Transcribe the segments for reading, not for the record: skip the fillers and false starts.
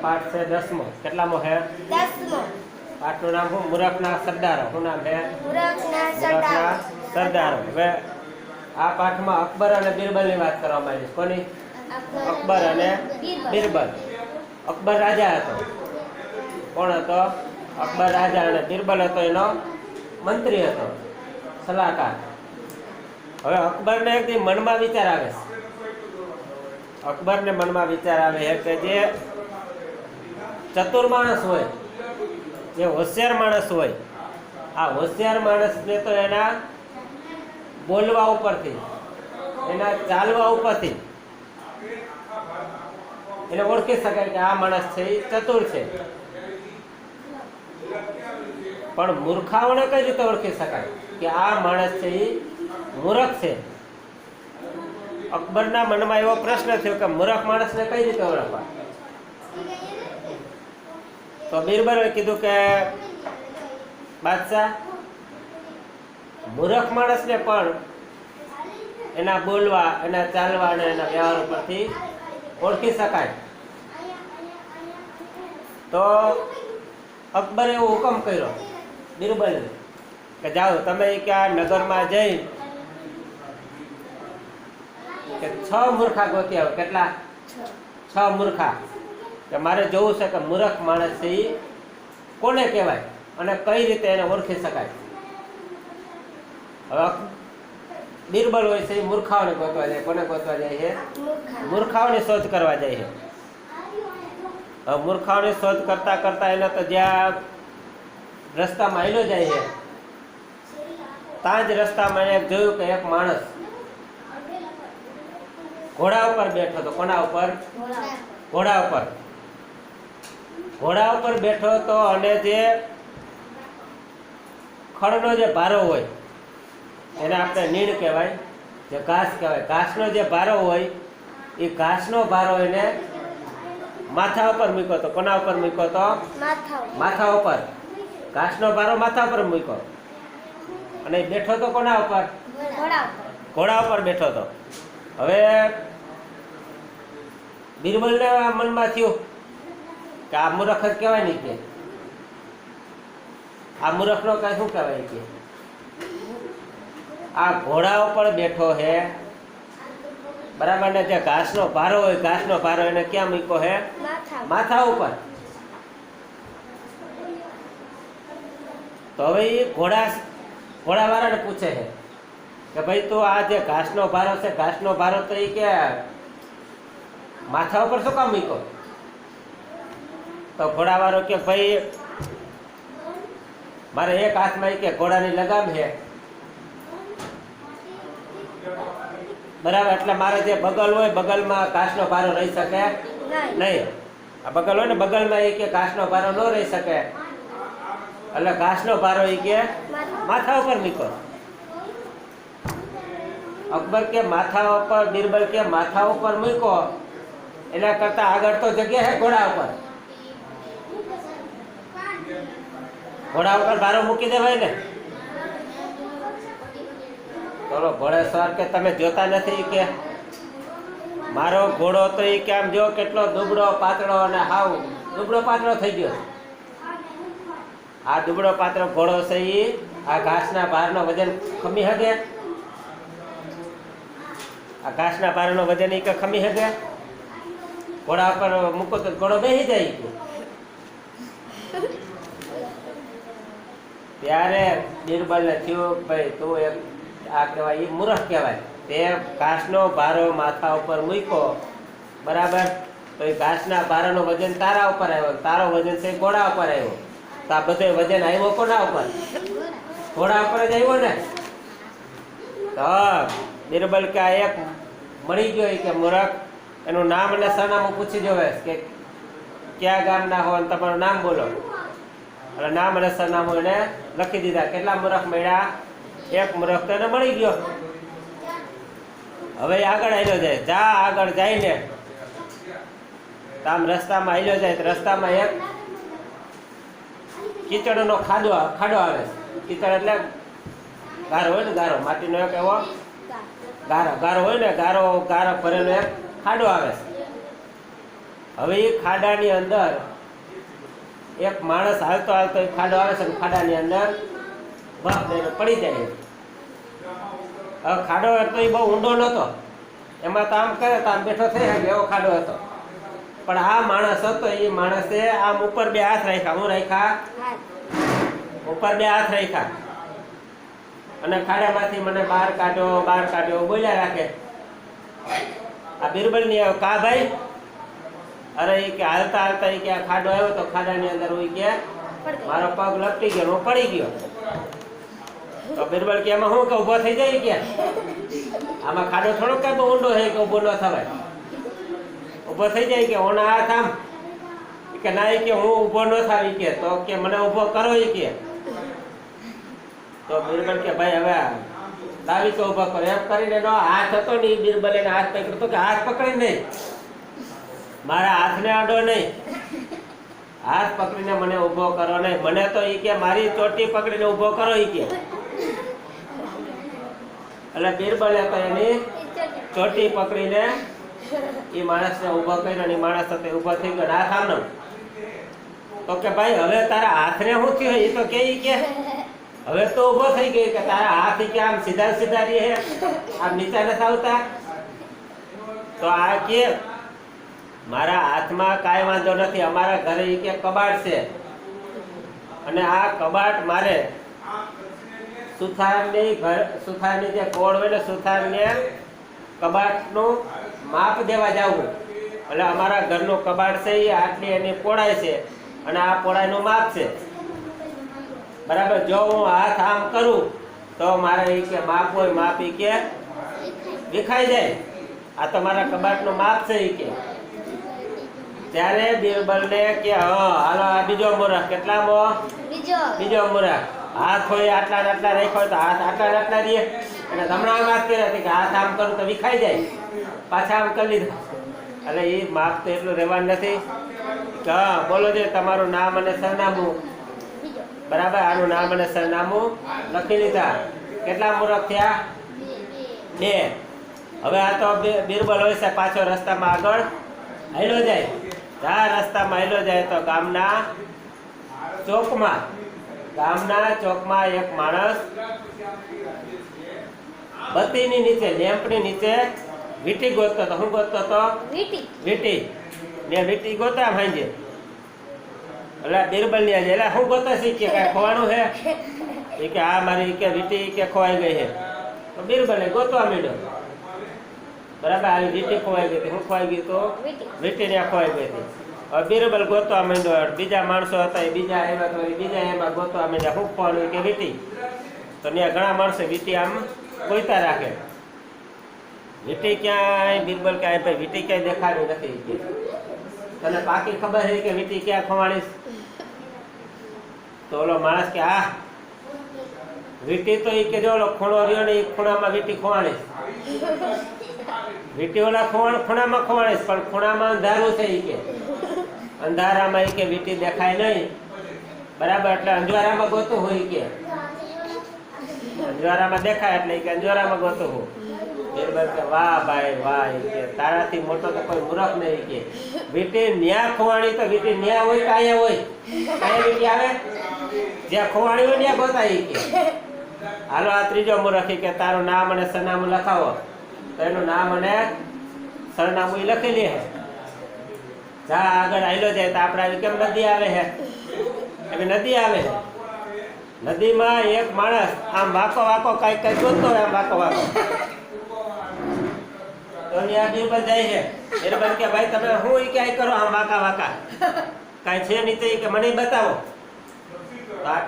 પાઠ છે 10મો. કેટલામો છે? 10મો. પાઠનું નામ શું? મૂરખના સરદારો. શું નામ છે? મૂરખના મૂરખના સરદારો. હવે આ પાઠમાં અકબર અને બિરબલની વાત કરવામાં આવી છે. કોની? અકબર અને બિરબલ. અકબર રાજા હતો. કોણ હતો? અકબર રાજા અને બિરબલ હતો એનો મંત્રી હતો, સલાહકાર. હવે અકબરને એક દી મનમાં વિચાર આવે છે. અકબરને મનમાં વિચાર આવે છે કે જે ચતુર માણસ હોય, જે હોશિયાર માણસ હોય, આ હોશિયાર માણસને તો એના બોલવા ઉપરથી, એના ચાલવા ઉપરથી એને ઓળખી શકાય કે આ માણસ છે એ ચતુર છે. પણ મૂર્ખાઓને કઈ રીતે ઓળખી શકાય કે આ માણસ છે એ મૂર્ખ છે? અકબરના મનમાં એવો પ્રશ્ન થયો કે મૂર્ખ માણસને કઈ રીતે ઓળખવા? તો બિરબલે કીધું કે બાદશાહ, મૂર્ખ માણસને પણ એના બોલવા, એના ચાલવા અને એના વ્યવહાર ઉપરથી ઓળખી શકાય. તો અકબરે એવો હુકમ કર્યો બિરબલને કે જાઓ તમે કે આ નગરમાં જઈ કે 6 મૂર્ખા ગોતી આવો. કેટલા? 6 મૂર્ખા. કે મારે જોવું છે કે મૂર્ખ માણસ છે એ કોને કહેવાય અને કઈ રીતે એને ઓળખી શકાય. હવે બિરબલ હોય છે એ મૂર્ખાઓને ગોતવા જાય. કોને ગોતવા જાય છે? મૂર્ખાઓની શોધ કરવા જાય છે. હવે મૂર્ખાઓની શોધ કરતા કરતા એને તો જ્યાં રસ્તામાં આવેલો જાય છે, ત્યાં જ રસ્તામાં એને જોયું કે એક માણસ ઘોડા ઉપર બેઠો હતો. કોના ઉપર? ઘોડા ઉપર. ઘોડા ઉપર બેઠો હતો અને જે ખડનો જે ભારો હોય એને આપણે નીણ કહેવાય, જે ઘાસ કહેવાય. ઘાસનો જે ભારો હોય એ ઘાસનો ભારો એને માથા ઉપર મૂક્યો હતો. કોના ઉપર મૂક્યો હતો? માથા ઉપર. ઘાસનો ભારો માથા ઉપર મૂક્યો અને બેઠો તો કોના ઉપર? ઘોડા ઉપર બેઠો હતો. હવે બિરબલને મનમાં થયું કે આ મૂર્ખ જ કહેવાય નહીં, કે આ મૂર્ખનો કઈ શું કહેવાય કે આ ઘોડા ઉપર બેઠો છે બરાબર ને, જે ઘાસનો ભારો હોય, ઘાસનો ભારો એને ક્યાં મૂક્યો છે? માથા ઉપર. તો હવે એ ઘોડાવાળાને પૂછે છે કે ભાઈ તો આ જે ઘાસનો ભારો છે, ઘાસનો ભારો તો એ કે માથા ઉપર શું કામ મૂક્યો? તો ઘોડાવાળો કે ભાઈ મારે એક હાથમાં કે ઘોડાની લગામ છે બરાબર, એટલે મારે જે બગલ હોય બગલમાં ઘાસનો ભારો રહી શકે નહીં. આ બગલ હોય ને, બગલમાં એ કે ઘાસનો ભારો ન રહી શકે, એટલે ઘાસનો ભારો એ કે માથા ઉપર મૂક્યો. અકબર કે માથા ઉપર, બિરબલ કે માથા ઉપર મૂક્યો, એના કરતા આગળ તો જગ્યા છે ઘોડા ઉપર. ઘોડા ઉપર ભારો મૂકી દેવાય ને. ચલો ઘોડેસવાર કે તમે જોતા નથી કે મારો ઘોડો તો એ કે આમ જો કેટલો દુબળો પાતળો અને હાવ દુબળો પાતળો થઈ ગયો. આ દુબળો પાતળો ઘોડો છે એ આ ઘાસના ભારનો વજન ખમી શકે? આ ઘાસના ભારનો વજન એ કે ખમી શકે? ઘોડા ઉપર મૂકો તો ઘોડો બેસી જાય. ત્યારે બિરબલને થયું ભાઈ તું એક આ કહેવાય એ મૂર્ખ કહેવાય. તે ઘાસનો ભારો માથા ઉપર મૂક્યો બરાબર, તો એ ઘાસના ભારાનો વજન તારા ઉપર આવ્યો, તારો વજન છે ઘોડા ઉપર આવ્યો. તો આ બધો વજન આવ્યો કોના ઉપર? ઘોડા ઉપર જ આવ્યો ને. તો બિરબલ કે આ એક મળી ગયો કે મૂર્ખ, એનું નામ અને સરનામું પૂછી જોવે કે કયા ગામના હો અને તમારું નામ બોલો. એટલે નામ અને સરનામું એને લખી દીધા. કેટલા મૂર્ખ મળ્યા? એક મૂર્ખ તો એને મળી ગયો. હવે આગળ હાલ્યો જાય, જા આગળ જાય ને આમ રસ્તામાં હાલ્યો જાય તો રસ્તામાં એક કીચડનો ખાડો આવે. કીચડ એટલે ગારો હોય ને, ગારો માટીનો એક એવો ગારો હોય ને, ગારો ભરેલો એક ખાડો આવે. હવે એ ખાડાની અંદર એક માણસ હાલતો હાલતો એક ખાડો આવે છે, ખાડાની અંદર ભપ દઈને પડી જાય. હવે ખાડો હતો એ બહુ ઊંડો નહોતો, એમાં તો આમ કરે તો આમ બેઠો થઈ શકે એવો ખાડો હતો. પણ આ માણસ હતો, એ માણસે આમ ઉપર બે હાથ રાખ્યા. હું રાખ્યા? ઉપર બે હાથ રાખ્યા અને ખાડામાંથી મને બહાર કાઢ્યો બોલ્યા રાખે. આ બિરબલની કા ભાઈ? અરે એ કે હાલતા હાલતા એ કે આ ખાડો આવ્યો તો ખાડાની અંદર હું કે મારો પગ લપટી ગયો, હું પડી ગયો. તો બિરબલ કે એમાં હું કે ઊભો થઈ જાય કે આમાં ખાડો થોડો કઈ બહુ ઊંડો છે કે ઊભો ન થવાય, ઊભો થઈ જાય કે ઓના હાથ આમ કે ના કે હું ઊભો ન થાવી કે તો કે મને ઊભો કરો એ કે. તો બિરબલ કે ભાઈ હવે દાવી તો ઊભો કરો એમ કરીને એનો હાથ હતો ને એ બિરબલ એને હાથ પકડતો કે હાથ પકડી નહીં, મારા હાથને આડો નહીં, હાથ પકડીને મને ઊભો કરો નહીં. મને તો ઈ કે મારી ચોટી પકડીને ઊભો કરો ઈ કે. એટલે બિરબલે તો એની ચોટી પકડીને એ માણસને ઊભો કર્યો ને માણસ હતો ઊભો થઈ ગયો. હાથ આમનો તો કે ભાઈ હવે તારા હાથને શું થયું એ તો કે હવે તો ઊભો થઈ ગયો કે તારા હાથ કે આમ સીધા સીધા રહે આમ નીચા નથી આવતા. તો આ કે મારા હાથમાં કાંઈ વાંધો નથી, અમારા ઘરે ઈ કે કબાટ છે અને આ કબાટ મારે સુથારની જે કોળ હોય ને સુથારને કબાટનું માપ દેવા જાવું. એટલે અમારા ઘરનું કબાટ છે એ આટલી એની પહોળાઈ છે અને આ પહોળાઈનું માપ છે, બરાબર. જો હું હાથ આમ કરું તો મારે ઈ કે માપ હોય, માપ ઈ કે વિખાઈ જાય. આ તો મારા કબાટનું માપ છે ઈ કે. ત્યારે બિરબલને કે હાલો આ બીજો મૂરખ. કેટલામો? બીજો મૂરખ. હાથ હોય આટલા આટલા રાખ્યો તો હાથ આટલા આટલા દે અને હમણાં વાત કરી હતી કે હાથ આમ કરું તો વિખાઈ જાય, પાછા આમ કરી લીધા. એટલે એ માપ તો એટલું રહેવાનું નથી. હા બોલો છે તમારું નામ અને સરનામું, બરાબર. આનું નામ અને સરનામું લખી લીધા. કેટલા મૂરખ થયા? 2. હવે આ તો બિરબલ હોય છે પાછો રસ્તામાં આગળ હાલ્યો જાય. રસ્તામાં હાલ્યો જાય તો ગામના ચોકમાં એક માણસ બત્તીની નીચે લેમ્પની નીચે વીંટી ગોતતો હતો. શું ગોતતો હતો? વીંટી ને વીંટી ગોતા ભાંજે. એટલે બિરબલ ની આજે એટલે શું ગોતો શીખીએ કઈ ખોવાનું છે એ કે આ મારી કે વીંટી કે ખોવાઈ ગઈ છે. તો બિરબલે ગોતવા માંડ્યો, બરાબર. આવી વીંટી ખોવાઈ ગઈ હતી. શું ખોવાઈ ગઈ? તો વીંટી ને ખોવાઈ ગઈ હતી. હવે બિરબલ ગોતવા માંડ્યો, બીજા માણસો હતા એ બીજા આવ્યા તો બીજા એમાં ગોતવા માંડ્યા. શું ખોવાનું કે વીંટી. તો ત્યાં ઘણા માણસો વીંટી આમ ગોઈતા રાખે. વીંટી ક્યાંય બિરબલ કે ભાઈ વીંટી ક્યાંય દેખાડી નથી. તને પાકી ખબર છે કે વીંટી ક્યાં ખોવાણીશ? તો ઓલો માણસ કે આ વીંટી તો એ કે જો ઓલો ખૂણો રહ્યો ને એ ખૂણામાં વીંટી ખોવાણીશ. વીંટી ઓલા ખૂણામાં ખોવાણીશ પણ ખૂણામાં અંધારું છે એ કે અંધારામાં એ કે વીંટી દેખાય નહીં, બરાબર. એટલે અંજવારામાં ગોતું હોય કે અંજવારામાં દેખાય એટલે કે અંજવારામાં ગોતું હોય. બિરબલ કે વાહ ભાઈ વાહ કે તારાથી મોટો તો કોઈ મૂરખ નહીં કે વીંટી ન્યા ખોવાણી તો વીંટી ન્યા હોય કે અહીંયા હોય? અહીંયા વીંટી આવે જ્યાં ખોવાણી હોય ત્યાં ગોતાય કે. હાલો આ ત્રીજો મૂરખ કે તારું નામ અને સરનામું લખાવો. તો એનું નામ અને સરનામું લખેલી હે. જા આગળ આવેલો જાય તો આપણે આવી કેમ નદી આવે છે એવી નદી આવે છે. નદીમાં એક માણસ આમ વાકો વાકો કઈ ગોતતો હોય આમ વાકો વાકો. તો બિરબલ જાય છે. બિરબલ કે ભાઈ તમે હું ક્યાંય કરો આમ વાકા વાકા કાંઈ છે નીચે કે મને બતાવો.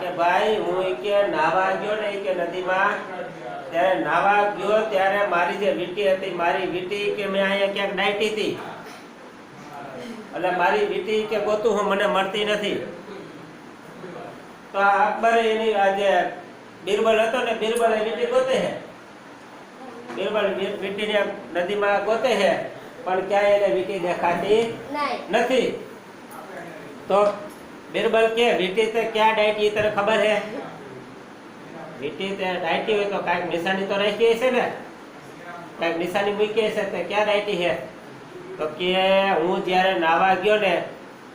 કે ભાઈ હું કે નાવા ગયો ને કે નદીમાં ત્યારે નાવા ગયો ત્યારે મારી જે વીંટી હતી મારી વીંટી કે મેં અહીંયા ક્યાંક ડાયટી હતી એટલે મારી વીંટી કે ગોતું હું મને મળતી નથી. તો અકબરે એની આજે બિરબલ હતો ને બિરબલ વીંટી ગોતે છે. બિરબલ વીંટીને નદીમાં ગોતે છે પણ ક્યાંય એને વીંટી દેખાતી નથી. તો બિરબલ કે વીંટી તે ક્યાં ડાયટી તને ખબર છે? વીંટી તે ડાયટી હોય તો કાંઈક નિશાની તો રાખી હશે ને, કાંઈક નિશાની મૂકી હશે. તે ક્યાં ડાયટી છે? તો કે હું જ્યારે નાવા ગયો ને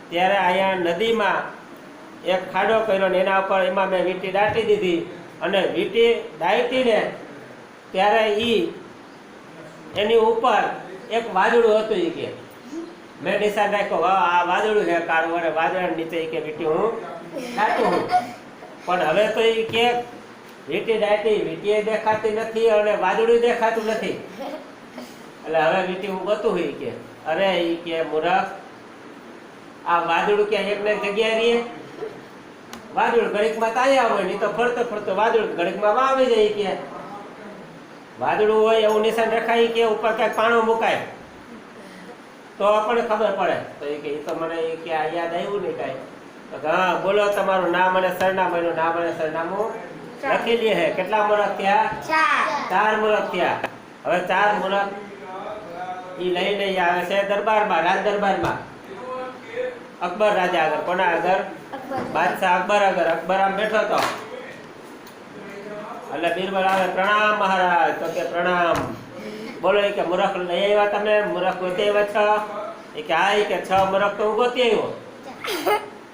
ત્યારે અહીંયા નદીમાં એક ખાડો કર્યો ને એના ઉપર એમાં મેં વીંટી દાટી દીધી અને વીંટી દાટીને ત્યારે એની ઉપર એક વાદળું હતું એ કે મેં નિશાન રાખ્યો આ વાદળું છે કાળું અને વાદળ નીચે કે વીંટી હું દાટું હું પણ હવે તો એ કે વીંટી દાટી વીંટી દેખાતી નથી અને વાદળું દેખાતું નથી એટલે હવે વીંટી હું ગતું હોય કે અરે એ કે મૂરખ આ વાદળું ક્યાં એક ને એક જગ્યાએ રહીએ વાદળ ઘડીકમાં તાયા હોય નહીં તો ફરતો ફરતો વાદળ ઘડીકમાં વાવી જાય કે વાદળું હોય એવું નિશાન રખાય કે ઉપર ક્યાંક પાણું મુકાય તો આપણને ખબર પડે તો એ તો મને કે આ યાદ આવ્યું નહીં કાંઈ તો હા બોલો તમારું નામ અને સરનામું એનું નામ અને સરનામું લખી લે હે કેટલા મૂરખ થયા 4 મૂરખ થયા હવે 4 મૂરખ ઈ લઈને આવે છે દરબારમાં રાજ દરબારમાં અકબર રાજા આગળ કોના આગળ બાદશાહ અકબર આગળ અકબર આમ બેઠો હતો એટલે બીરબલ આવે પ્રણામ મહારાજ તો કે પ્રણામ બોલો કે મૂરખ લઈ આવ્યા તમે મૂરખ ગોતી આવ્યા છો એ કે હા કે 6 મૂરખ તો હું ગોતી આવ્યો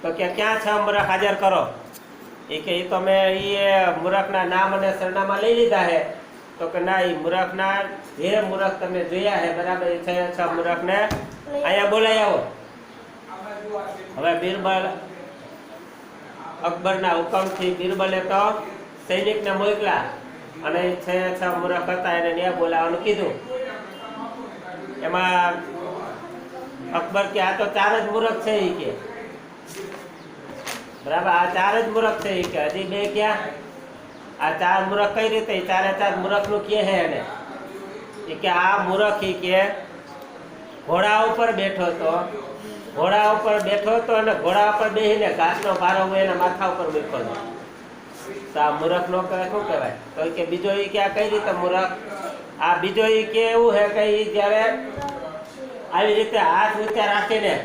તો કે ક્યાં 6 મૂરખ હાજર કરો એ કે તો મેં એ મૂરખના નામ અને સરનામા લઈ લીધા હે તો કે ના એ મૂરખના જે મૂરખ તમે જોયા હે બરાબર એ 6 મૂરખને અહીંયા બોલાઈ આવો હવે બીરબલ અકબરના હુકમથી બીરબલે તો સૈનિકને મોકલા અને 6 મૂરખ હતા એને ન્યાય બોલાવવાનું કીધું એમાં અકબર કે આ તો 4 જ મૂરખ છે એ કે બરાબર આ 4 જ મૂરખ છે એ કે હજી 2 ક્યાં આ 4 મૂરખ કઈ રીતે 4 મૂરખ નું કે હે એને એ કે આ મૂરખ એ કે ઘોડા ઉપર બેઠો હતો ઘોડા ઉપર બેઠો હતો અને ઘોડા ઉપર બેસીને ઘાસનો ભારો હોય એના માથા ઉપર મૂક્યો હતો તો આ મૂરખ નો કહેવાય શું કહેવાય તો કે બીજો એ કે આ કઈ રીતે મૂરખ આ બીજો એ કે એવું હે કે એ જ્યારે આવી રીતે હાથ ઊંચા રાખીને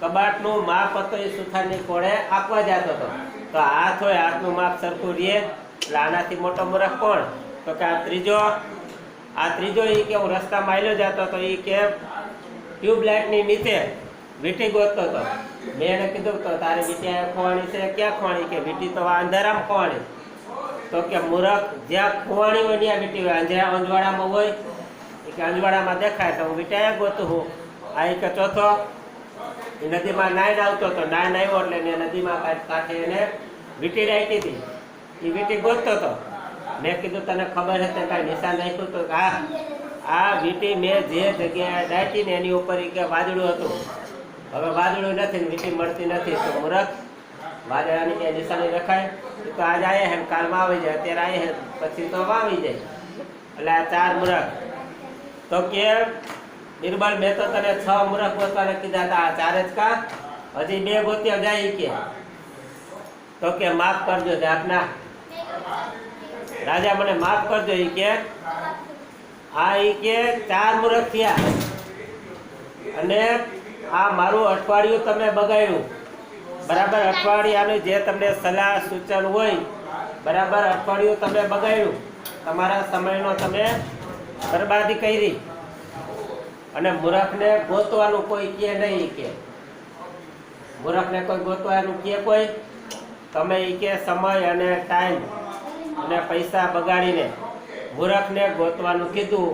કબાટનું માપ હતો એ સુથારની કોણે આપવા જતો હતો તો હાથ હોય હાથનું માપ સરખું રહે એટલે આનાથી મોટો મૂરખ કોણ તો કે આ ત્રીજો એ કે હું રસ્તામાં આવેલો જતો હતો એ કે ટ્યુબલાઇટની નીચે વીંટી ગોતતો હતો મેં એને કીધું તો તારી વીંટી ખોવાણી છે ક્યાં ખોવાણી કે વીંટી તો અંધારામાં ખોવાણી તો કે મૂરખ જ્યાં ખોવાણી હોય ત્યાં વીંટી હોય અંજવાડામાં હોય એ કે અંજવાડામાં દેખાય તો હું વીંટી અહીંયા ગોતું હું આ કે ચોથો એ નદીમાં નાઈને આવતો હતો નાઈને આવ્યો એટલે નદીમાં કાંઠે એને વીંટી રાખી હતી એ વીંટી ગોતતો હતો મેં કીધું તને ખબર હતી કાંઈ નિશાન રાખ્યું તો આ વીંટી મેં જે જગ્યાએ દાટી ને એની ઉપર કે વાદળું હતું હવે વાદળું નથી ને વીંટી મળતી નથી તો મૂરખ વાદળાની ક્યાંય નિશાની રખાય એ તો આજ આવ્યા હે કાલમાં આવી જાય અત્યારે આવ્યા હે પછી તો વાવી જાય એટલે આ 4 મૂરખ તો કે બીરબલ મેં તો તને 6 મૂરખ ગોતવાને કીધા હતા આ 4 જ કા હજી 2 ગોત્યા જાય કે તો કે માફ કરજો જાપના રાજા મને માફ કરજો એ કે આ એ કે 4 મૂરખ થયા અને આ મારું અઠવાડિયું તમે બગાડ્યું બરાબર અઠવાડિયાનું જે તમને સલાહ સૂચન હોય બરાબર અઠવાડિયું તમે બગાડ્યું તમારા સમયનો તમે બરબાદી કરી અને મૂરખને ગોતવાનું કોઈ કે નહીં કે મૂરખને કોઈ ગોતવાનું કે કોઈ તમે એ કે સમય અને ટાઈમ અને પૈસા બગાડીને મૂરખને ગોતવાનું કીધું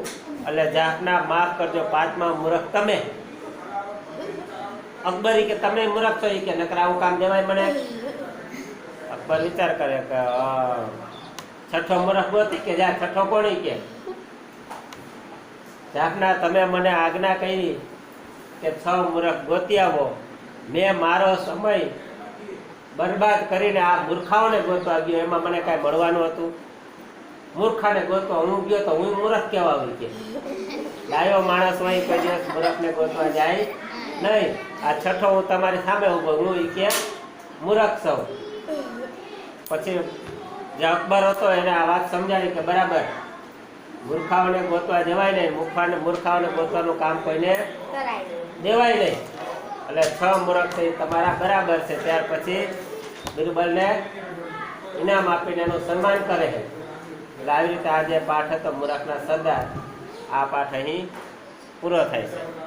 એટલે જાપના માફ કરજો 5મા મૂરખ તમે અકબર કે તમે મૂરખ છો કે નકર આવું કામ દેવાય મને અકબર વિચાર કરે કે 6ઠો મૂરખ ગોતી કે જા 6ઠો કોણ કે જાપના તમે મને આજ્ઞા કરી કે 6 મૂરખ ગોતી આવો મેં મારો સમય બરબાદ કરીને આ મૂર્ખાઓને ગોતવા ગયો એમાં મને કાંઈ મળવાનું હતું મૂર્ખાને ગોતવા હું ગયો તો હું મૂર્ખ કહેવા હોય કે ડાયો માણસ હોય કોઈ દિવસ મૂર્ખને ગોતવા જાય નહીં આ 6ઠો હું તમારી સામે ઉભો હું કે મૂર્ખ છું પછી જે અકબર હતો એને આ વાત સમજાવી કે બરાબર મૂર્ખાઓને ગોતવા જવાય નહીં મૂર્ખાઓને ગોતવાનું કામ કોઈને દેવાય નહીં એટલે 6 મૂરખ છે તમારા બરાબર છે ત્યાર પછી બીરબલને ઇનામ આપીને એનું સન્માન કરે છે એટલે આવી રીતે આ જે પાઠ હતો મૂરખના સરદાર આ પાઠ અહીં પૂરો થાય છે.